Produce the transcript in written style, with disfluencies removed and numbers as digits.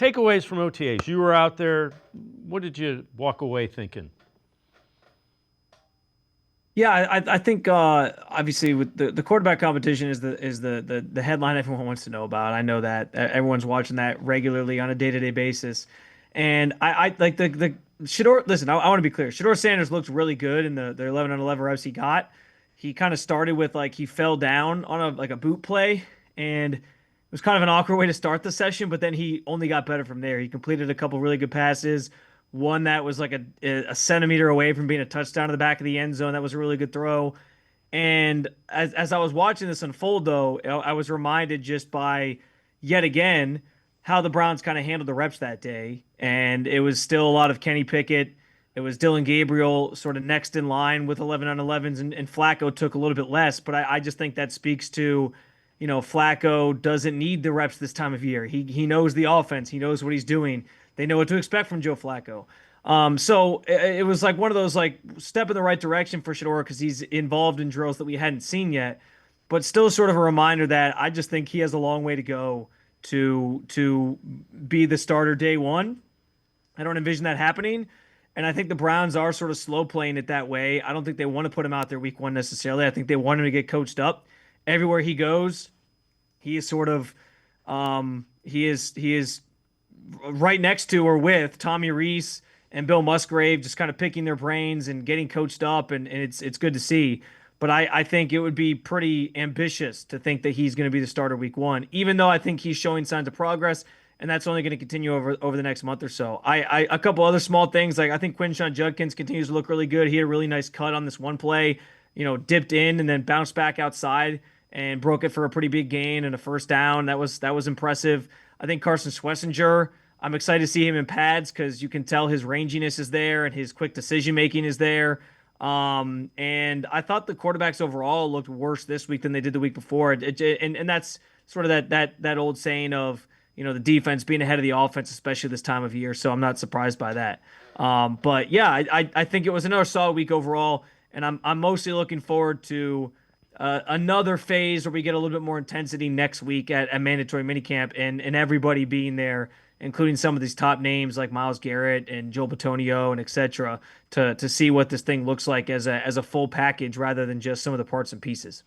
takeaways from OTAs. You were out there. What did you walk away thinking? Yeah, I think obviously with the quarterback competition is the headline everyone wants to know about. I know that everyone's watching that regularly on a day-to-day basis, and I like the Shedeur. Listen, I want to be clear. Shedeur Sanders looked really good in the 11 on 11 reps he got. He kind of started with like he fell down on a boot play, and it was kind of an awkward way to start the session. But then he only got better from there. He completed a couple really good passes. One that was like a centimeter away from being a touchdown to the back of the end zone. That was a really good throw. And as I was watching this unfold, though, I was reminded just by yet again how the Browns kind of handled the reps that day. And it was still a lot of Kenny Pickett. It was Dylan Gabriel sort of next in line with 11 on 11s, and Flacco took a little bit less. But I just think that speaks to, Flacco doesn't need the reps this time of year. He knows the offense. He knows what he's doing. They know what to expect from Joe Flacco. So it was like one of those like step in the right direction for Shedeur because he's involved in drills that we hadn't seen yet, but still sort of a reminder that I just think he has a long way to go to be the starter day one. I don't envision that happening. And I think the Browns are sort of slow playing it that way. I don't think they want to put him out there week one necessarily. I think they want him to get coached up. Everywhere he goes, he is sort of he is right next to or with Tommy Reese and Bill Musgrave, just kind of picking their brains and getting coached up, and it's good to see. But I think it would be pretty ambitious to think that he's going to be the starter week one, even though I think he's showing signs of progress, and that's only going to continue over the next month or so. A couple other small things, like I think Quinshon Judkins continues to look really good. He had a really nice cut on this one play, dipped in and then bounced back outside and broke it for a pretty big gain and a first down. That was impressive. I think Carson Schlesinger, I'm excited to see him in pads because you can tell his ranginess is there and his quick decision making is there. And I thought the quarterbacks overall looked worse this week than they did the week before. And that's sort of that old saying of the defense being ahead of the offense, especially this time of year. So I'm not surprised by that. But yeah, I think it was another solid week overall, and I'm mostly looking forward to another phase where we get a little bit more intensity next week at mandatory minicamp and everybody being there, including some of these top names like Myles Garrett and Joel Bitonio and etc. to see what this thing looks like as a full package rather than just some of the parts and pieces.